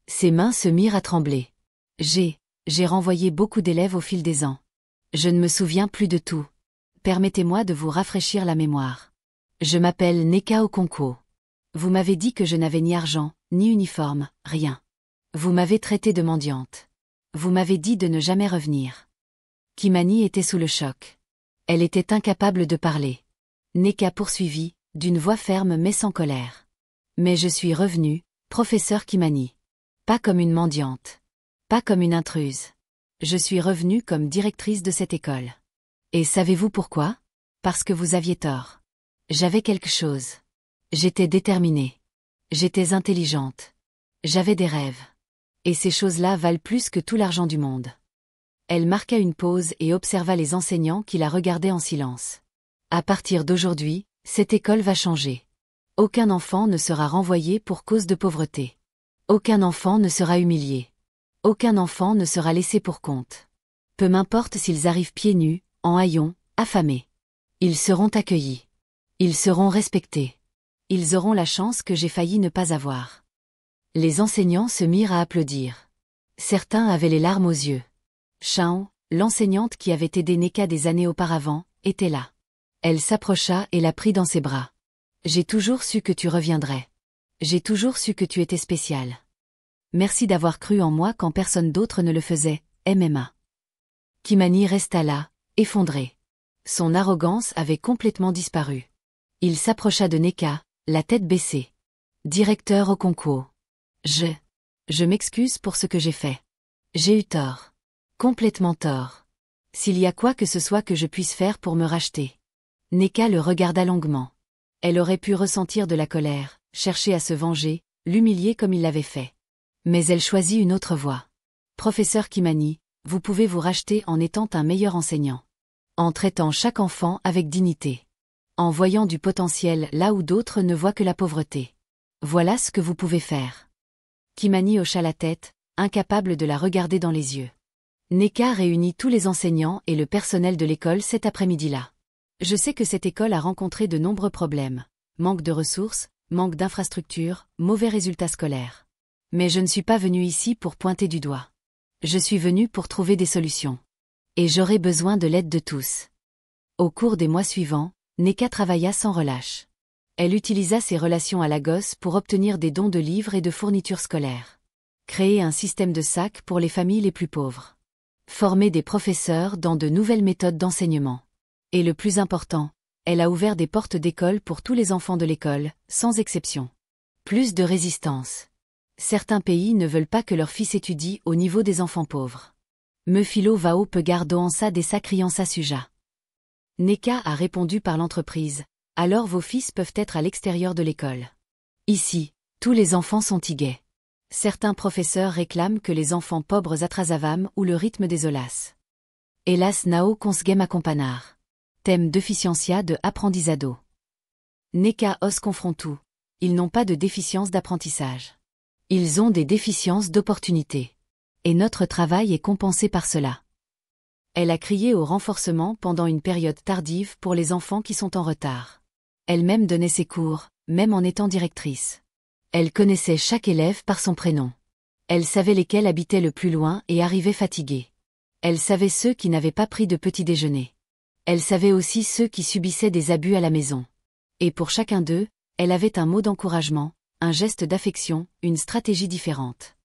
Ses mains se mirent à trembler. « J'ai renvoyé beaucoup d'élèves au fil des ans. Je ne me souviens plus de tout. Permettez-moi de vous rafraîchir la mémoire. Je m'appelle Neka Okonkwo. Vous m'avez dit que je n'avais ni argent, ni uniforme, rien. Vous m'avez traité de mendiante. Vous m'avez dit de ne jamais revenir. » Kimani était sous le choc. Elle était incapable de parler. Neka poursuivit, d'une voix ferme mais sans colère. « Mais je suis revenue, professeur Kimani. Pas comme une mendiante. Pas comme une intruse. Je suis revenue comme directrice de cette école. Et savez-vous pourquoi? Parce que vous aviez tort. J'avais quelque chose. J'étais déterminée. J'étais intelligente. J'avais des rêves. Et ces choses-là valent plus que tout l'argent du monde. » Elle marqua une pause et observa les enseignants qui la regardaient en silence. « À partir d'aujourd'hui, cette école va changer. Aucun enfant ne sera renvoyé pour cause de pauvreté. Aucun enfant ne sera humilié. Aucun enfant ne sera laissé pour compte. Peu m'importe s'ils arrivent pieds nus, en haillons, affamés. Ils seront accueillis. Ils seront respectés. Ils auront la chance que j'ai failli ne pas avoir. » Les enseignants se mirent à applaudir. Certains avaient les larmes aux yeux. Chao, l'enseignante qui avait aidé Neka des années auparavant, était là. Elle s'approcha et la prit dans ses bras. « J'ai toujours su que tu reviendrais. J'ai toujours su que tu étais spécial. Merci d'avoir cru en moi quand personne d'autre ne le faisait, MMA. Kimani resta là, effondré. Son arrogance avait complètement disparu. Il s'approcha de Neka, la tête baissée. Directeur au concours. Je m'excuse pour ce que j'ai fait. J'ai eu tort. Complètement tort. S'il y a quoi que ce soit que je puisse faire pour me racheter. Neka le regarda longuement. Elle aurait pu ressentir de la colère, chercher à se venger, l'humilier comme il l'avait fait. Mais elle choisit une autre voie. Professeur Kimani, vous pouvez vous racheter en étant un meilleur enseignant. En traitant chaque enfant avec dignité. En voyant du potentiel là où d'autres ne voient que la pauvreté. Voilà ce que vous pouvez faire. Kimani hocha la tête, incapable de la regarder dans les yeux. Neka réunit tous les enseignants et le personnel de l'école cet après-midi-là. Je sais que cette école a rencontré de nombreux problèmes. Manque de ressources, manque d'infrastructures, mauvais résultats scolaires. Mais je ne suis pas venu ici pour pointer du doigt. Je suis venu pour trouver des solutions. Et j'aurai besoin de l'aide de tous. Au cours des mois suivants, Neka travailla sans relâche. Elle utilisa ses relations à Lagos pour obtenir des dons de livres et de fournitures scolaires. Créer un système de sacs pour les familles les plus pauvres. Former des professeurs dans de nouvelles méthodes d'enseignement. Et le plus important, elle a ouvert des portes d'école pour tous les enfants de l'école, sans exception. Plus de résistance. Certains pays ne veulent pas que leurs fils étudient au niveau des enfants pauvres. Me filo vao pe gardo ansa dessa criança suja. Neka a répondu par l'entreprise. Alors vos fils peuvent être à l'extérieur de l'école. Ici, tous les enfants sont iguais. Certains professeurs réclament que les enfants pauvres atrasavam ou le rythme des olas. Hélas nao consguem accompagnar. Thème deficiencia de aprendizado. Neka os confrontu. Ils n'ont pas de déficience d'apprentissage. Ils ont des déficiences d'opportunité. Et notre travail est compensé par cela. Elle a crié au renforcement pendant une période tardive pour les enfants qui sont en retard. Elle-même donnait ses cours, même en étant directrice. Elle connaissait chaque élève par son prénom. Elle savait lesquels habitaient le plus loin et arrivaient fatigués. Elle savait ceux qui n'avaient pas pris de petit déjeuner. Elle savait aussi ceux qui subissaient des abus à la maison. Et pour chacun d'eux, elle avait un mot d'encouragement, un geste d'affection, une stratégie différente.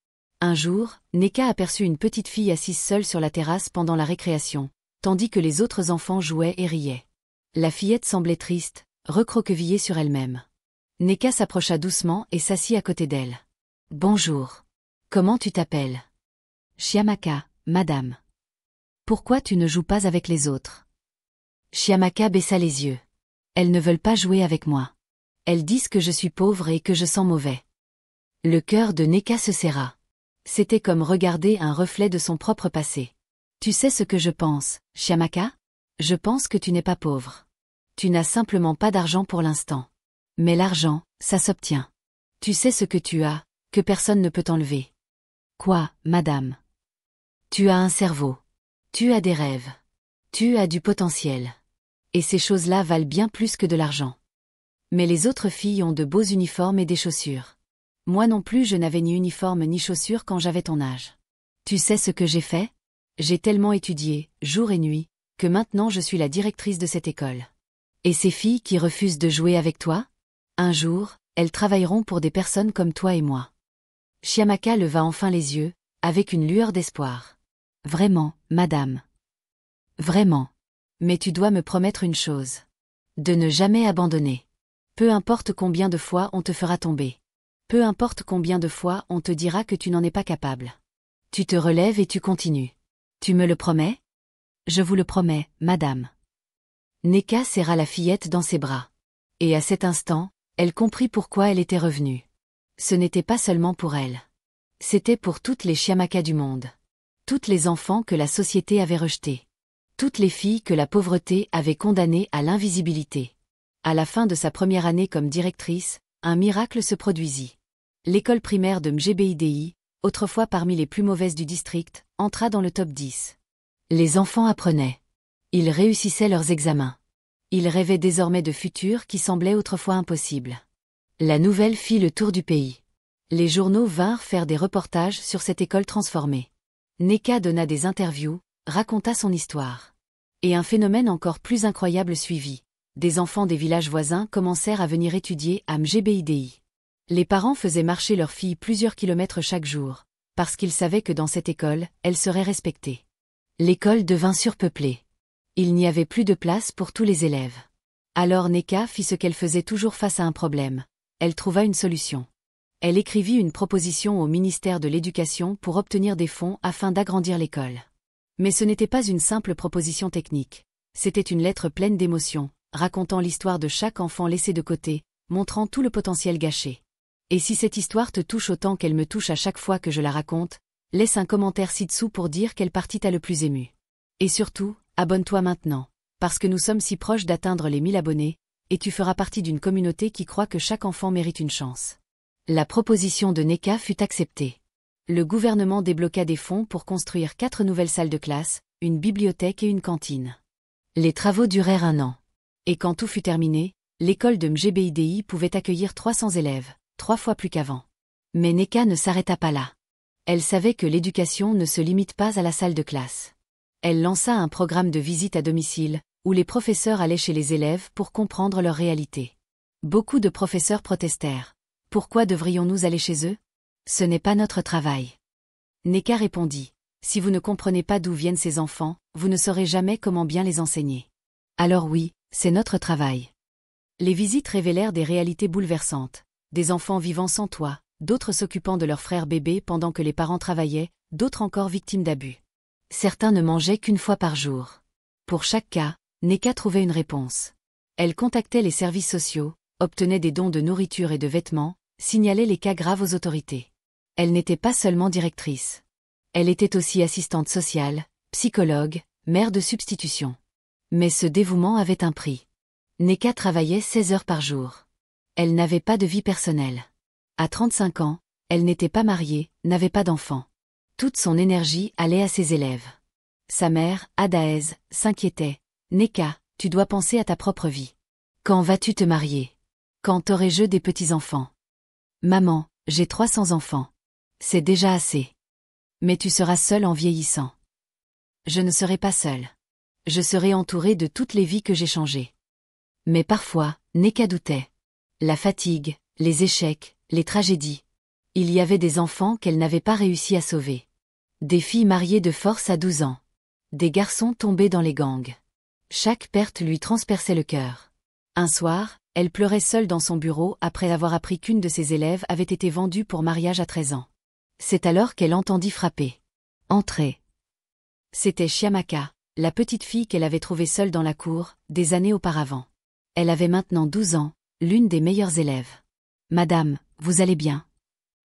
Un jour, Neka aperçut une petite fille assise seule sur la terrasse pendant la récréation, tandis que les autres enfants jouaient et riaient. La fillette semblait triste, recroquevillée sur elle-même. Neka s'approcha doucement et s'assit à côté d'elle. « Bonjour. Comment tu t'appelles ?»« Chiamaka, madame. »« Pourquoi tu ne joues pas avec les autres ?» Chiamaka baissa les yeux. « Elles ne veulent pas jouer avec moi. Elles disent que je suis pauvre et que je sens mauvais. » Le cœur de Neka se serra. C'était comme regarder un reflet de son propre passé. « Tu sais ce que je pense, Chiamaka ? Je pense que tu n'es pas pauvre. Tu n'as simplement pas d'argent pour l'instant. Mais l'argent, ça s'obtient. Tu sais ce que tu as, que personne ne peut t'enlever. »« Quoi, madame ? Tu as un cerveau. Tu as des rêves. Tu as du potentiel. Et ces choses-là valent bien plus que de l'argent. Mais les autres filles ont de beaux uniformes et des chaussures. Moi non plus je n'avais ni uniforme ni chaussures quand j'avais ton âge. Tu sais ce que j'ai fait ? J'ai tellement étudié, jour et nuit, que maintenant je suis la directrice de cette école. Et ces filles qui refusent de jouer avec toi ? Un jour, elles travailleront pour des personnes comme toi et moi. » Chiamaka leva enfin les yeux, avec une lueur d'espoir. « Vraiment, madame. Vraiment. Mais tu dois me promettre une chose. De ne jamais abandonner. Peu importe combien de fois on te fera tomber. Peu importe combien de fois on te dira que tu n'en es pas capable. Tu te relèves et tu continues. Tu me le promets ? » ?»« Je vous le promets, madame. » Neka serra la fillette dans ses bras. Et à cet instant, elle comprit pourquoi elle était revenue. Ce n'était pas seulement pour elle. C'était pour toutes les Chiamaka du monde. Toutes les enfants que la société avait rejetés. Toutes les filles que la pauvreté avait condamnées à l'invisibilité. À la fin de sa première année comme directrice, un miracle se produisit. L'école primaire de Mjebidei, autrefois parmi les plus mauvaises du district, entra dans le top 10. Les enfants apprenaient. Ils réussissaient leurs examens. Ils rêvaient désormais de futurs qui semblaient autrefois impossibles. La nouvelle fit le tour du pays. Les journaux vinrent faire des reportages sur cette école transformée. Neka donna des interviews, raconta son histoire. Et un phénomène encore plus incroyable suivit. Des enfants des villages voisins commencèrent à venir étudier à Mjebidei. Les parents faisaient marcher leur fille plusieurs kilomètres chaque jour, parce qu'ils savaient que dans cette école, elle serait respectée. L'école devint surpeuplée. Il n'y avait plus de place pour tous les élèves. Alors Neka fit ce qu'elle faisait toujours face à un problème. Elle trouva une solution. Elle écrivit une proposition au ministère de l'Éducation pour obtenir des fonds afin d'agrandir l'école. Mais ce n'était pas une simple proposition technique. C'était une lettre pleine d'émotions, racontant l'histoire de chaque enfant laissé de côté, montrant tout le potentiel gâché. Et si cette histoire te touche autant qu'elle me touche à chaque fois que je la raconte, laisse un commentaire ci-dessous pour dire quelle partie t'a le plus ému. Et surtout, abonne-toi maintenant, parce que nous sommes si proches d'atteindre les 1000 abonnés, et tu feras partie d'une communauté qui croit que chaque enfant mérite une chance. La proposition de Neka fut acceptée. Le gouvernement débloqua des fonds pour construire 4 nouvelles salles de classe, une bibliothèque et une cantine. Les travaux durèrent 1 an. Et quand tout fut terminé, l'école de Mjbidi pouvait accueillir 300 élèves, 3 fois plus qu'avant. Mais Neka ne s'arrêta pas là. Elle savait que l'éducation ne se limite pas à la salle de classe. Elle lança un programme de visite à domicile, où les professeurs allaient chez les élèves pour comprendre leur réalité. Beaucoup de professeurs protestèrent. Pourquoi devrions-nous aller chez eux? Ce n'est pas notre travail. Neka répondit. Si vous ne comprenez pas d'où viennent ces enfants, vous ne saurez jamais comment bien les enseigner. Alors oui, c'est notre travail. Les visites révélèrent des réalités bouleversantes. Des enfants vivant sans toit, d'autres s'occupant de leurs frères bébés pendant que les parents travaillaient, d'autres encore victimes d'abus. Certains ne mangeaient qu'une fois par jour. Pour chaque cas, Neka trouvait une réponse. Elle contactait les services sociaux, obtenait des dons de nourriture et de vêtements, signalait les cas graves aux autorités. Elle n'était pas seulement directrice. Elle était aussi assistante sociale, psychologue, mère de substitution. Mais ce dévouement avait un prix. Neka travaillait 16 heures par jour. Elle n'avait pas de vie personnelle. À 35 ans, elle n'était pas mariée, n'avait pas d'enfant. Toute son énergie allait à ses élèves. Sa mère, Adaez, s'inquiétait. « Neka, tu dois penser à ta propre vie. Quand vas-tu te marier? Quand aurai-je des petits-enfants? Maman, j'ai 300 enfants. C'est déjà assez. Mais tu seras seule en vieillissant. Je ne serai pas seule. Je serai entourée de toutes les vies que j'ai changées. » Mais parfois, Neka doutait. La fatigue, les échecs, les tragédies. Il y avait des enfants qu'elle n'avait pas réussi à sauver. Des filles mariées de force à 12 ans. Des garçons tombés dans les gangs. Chaque perte lui transperçait le cœur. Un soir, elle pleurait seule dans son bureau après avoir appris qu'une de ses élèves avait été vendue pour mariage à 13 ans. C'est alors qu'elle entendit frapper. Entrez. C'était Chiamaka, la petite fille qu'elle avait trouvée seule dans la cour, des années auparavant. Elle avait maintenant 12 ans, l'une des meilleures élèves. « Madame, vous allez bien? »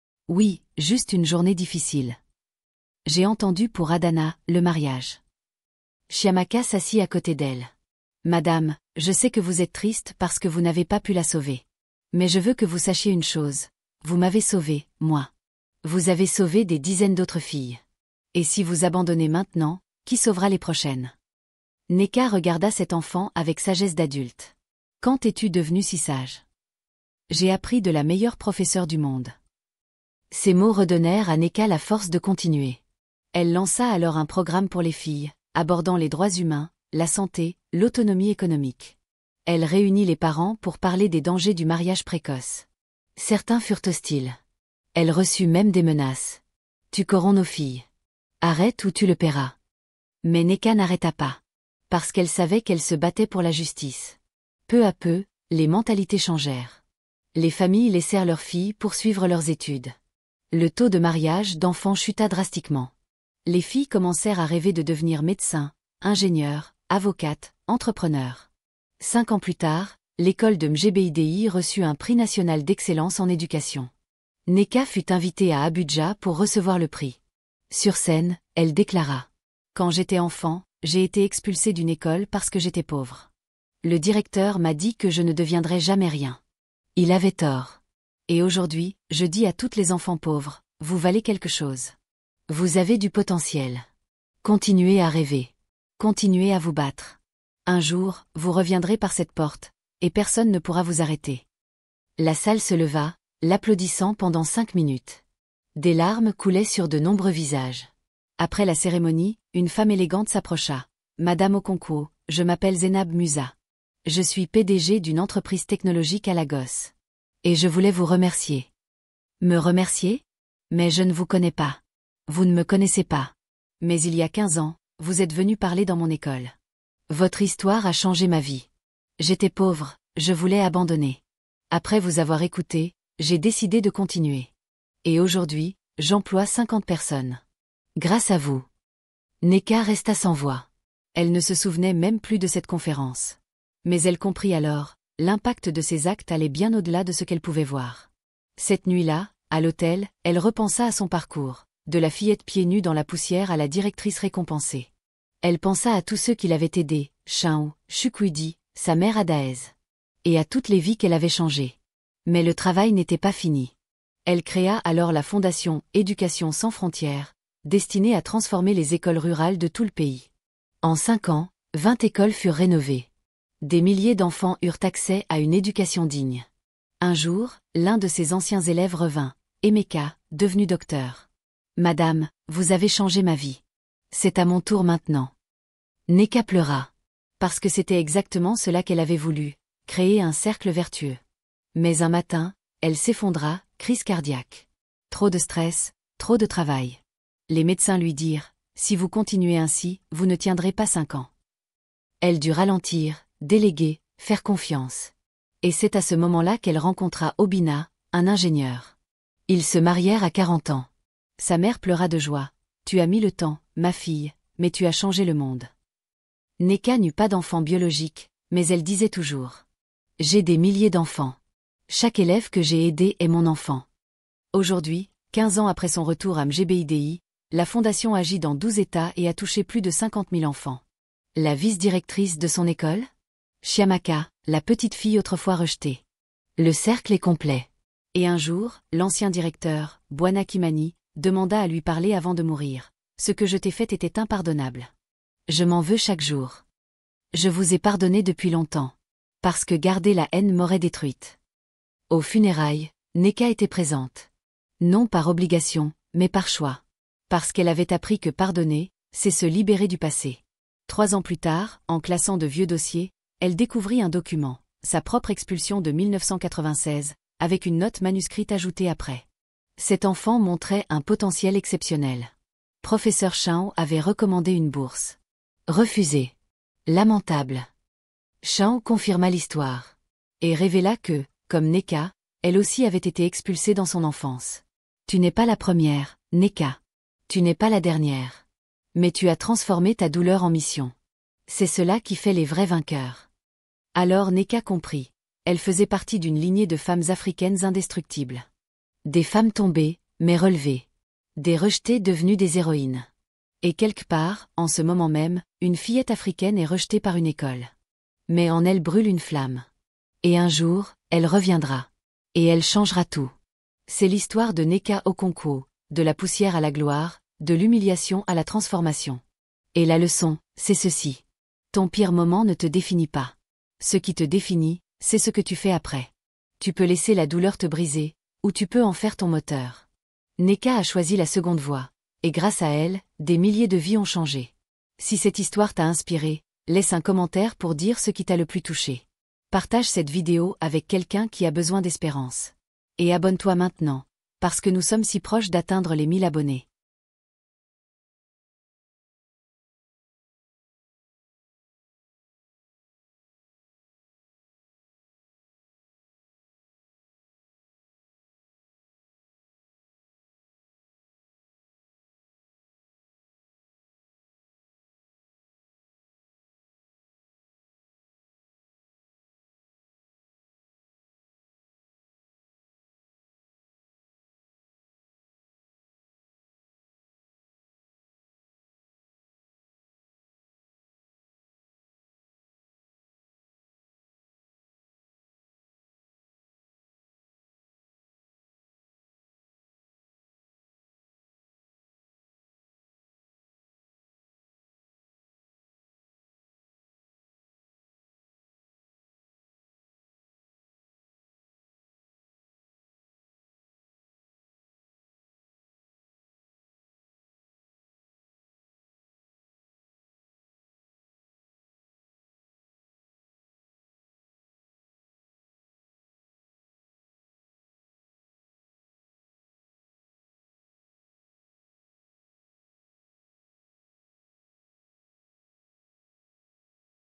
« Oui, juste une journée difficile. J'ai entendu pour Adana, le mariage. » Chiamaka s'assit à côté d'elle. « Madame, je sais que vous êtes triste parce que vous n'avez pas pu la sauver. Mais je veux que vous sachiez une chose. Vous m'avez sauvée, moi. Vous avez sauvé des dizaines d'autres filles. Et si vous abandonnez maintenant, qui sauvera les prochaines? » Neka regarda cet enfant avec sagesse d'adulte. « Quand es-tu devenue si sage? » « J'ai appris de la meilleure professeure du monde. » Ces mots redonnèrent à Neka la force de continuer. Elle lança alors un programme pour les filles, abordant les droits humains, la santé, l'autonomie économique. Elle réunit les parents pour parler des dangers du mariage précoce. Certains furent hostiles. Elle reçut même des menaces. « Tu corromps nos filles. Arrête ou tu le paieras. » Mais Neka n'arrêta pas. Parce qu'elle savait qu'elle se battait pour la justice. Peu à peu, les mentalités changèrent. Les familles laissèrent leurs filles poursuivre leurs études. Le taux de mariage d'enfants chuta drastiquement. Les filles commencèrent à rêver de devenir médecins, ingénieurs, avocates, entrepreneurs. 5 ans plus tard, l'école de Mjbidi reçut un prix national d'excellence en éducation. Neka fut invitée à Abuja pour recevoir le prix. Sur scène, elle déclara « Quand j'étais enfant, j'ai été expulsée d'une école parce que j'étais pauvre. Le directeur m'a dit que je ne deviendrais jamais rien. Il avait tort. Et aujourd'hui, je dis à toutes les enfants pauvres, vous valez quelque chose. Vous avez du potentiel. Continuez à rêver. Continuez à vous battre. Un jour, vous reviendrez par cette porte, et personne ne pourra vous arrêter. » La salle se leva, l'applaudissant pendant 5 minutes. Des larmes coulaient sur de nombreux visages. Après la cérémonie, une femme élégante s'approcha. « Madame Okonkwo, je m'appelle Zainab Musa. Je suis PDG d'une entreprise technologique à Lagos. Et je voulais vous remercier. Me remercier? Mais je ne vous connais pas. Vous ne me connaissez pas. Mais il y a 15 ans, vous êtes venu parler dans mon école. Votre histoire a changé ma vie. J'étais pauvre, je voulais abandonner. Après vous avoir écouté, j'ai décidé de continuer. Et aujourd'hui, j'emploie 50 personnes. Grâce à vous. Neka resta sans voix. Elle ne se souvenait même plus de cette conférence. Mais elle comprit alors, l'impact de ses actes allait bien au-delà de ce qu'elle pouvait voir. Cette nuit-là, à l'hôtel, elle repensa à son parcours, de la fillette pieds nus dans la poussière à la directrice récompensée. Elle pensa à tous ceux qui l'avaient aidée, Chao, Chukwudi, sa mère Adaez. Et à toutes les vies qu'elle avait changées. Mais le travail n'était pas fini. Elle créa alors la fondation Éducation sans frontières, destinée à transformer les écoles rurales de tout le pays. En 5 ans, 20 écoles furent rénovées. Des milliers d'enfants eurent accès à une éducation digne. Un jour, l'un de ses anciens élèves revint, Emeka, devenu docteur. « Madame, vous avez changé ma vie. C'est à mon tour maintenant. » Neka pleura. Parce que c'était exactement cela qu'elle avait voulu, créer un cercle vertueux. Mais un matin, elle s'effondra, crise cardiaque. Trop de stress, trop de travail. Les médecins lui dirent, « Si vous continuez ainsi, vous ne tiendrez pas 5 ans. » Elle dut ralentir, déléguer, faire confiance. Et c'est à ce moment-là qu'elle rencontra Obina, un ingénieur. Ils se marièrent à 40 ans. Sa mère pleura de joie. « Tu as mis le temps, ma fille, mais tu as changé le monde. » Neka n'eut pas d'enfant biologique, mais elle disait toujours. « J'ai des milliers d'enfants. Chaque élève que j'ai aidé est mon enfant. » Aujourd'hui, 15 ans après son retour à Mgbidi, la fondation agit dans 12 États et a touché plus de 50 000 enfants. La vice-directrice de son école? Chiamaka, la petite fille autrefois rejetée. Le cercle est complet. Et un jour, l'ancien directeur, Bwana Kimani, demanda à lui parler avant de mourir. « Ce que je t'ai fait était impardonnable. Je m'en veux chaque jour. Je vous ai pardonné depuis longtemps. Parce que garder la haine m'aurait détruite. » Aux funérailles, Neka était présente. Non par obligation, mais par choix. Parce qu'elle avait appris que pardonner, c'est se libérer du passé. 3 ans plus tard, en classant de vieux dossiers, elle découvrit un document, sa propre expulsion de 1996, avec une note manuscrite ajoutée après. Cet enfant montrait un potentiel exceptionnel. Professeur Chao avait recommandé une bourse. Refusée. Lamentable. Chao confirma l'histoire. Et révéla que, comme Neka, elle aussi avait été expulsée dans son enfance. Tu n'es pas la première, Neka. Tu n'es pas la dernière. Mais tu as transformé ta douleur en mission. C'est cela qui fait les vrais vainqueurs. Alors Neka comprit. Elle faisait partie d'une lignée de femmes africaines indestructibles. Des femmes tombées, mais relevées. Des rejetées devenues des héroïnes. Et quelque part, en ce moment même, une fillette africaine est rejetée par une école. Mais en elle brûle une flamme. Et un jour, elle reviendra. Et elle changera tout. C'est l'histoire de Neka Okonkwo, de la poussière à la gloire, de l'humiliation à la transformation. Et la leçon, c'est ceci. Ton pire moment ne te définit pas. Ce qui te définit, c'est ce que tu fais après. Tu peux laisser la douleur te briser, ou tu peux en faire ton moteur. Neka a choisi la seconde voie, et grâce à elle, des milliers de vies ont changé. Si cette histoire t'a inspiré, laisse un commentaire pour dire ce qui t'a le plus touché. Partage cette vidéo avec quelqu'un qui a besoin d'espérance. Et abonne-toi maintenant, parce que nous sommes si proches d'atteindre les 1000 abonnés.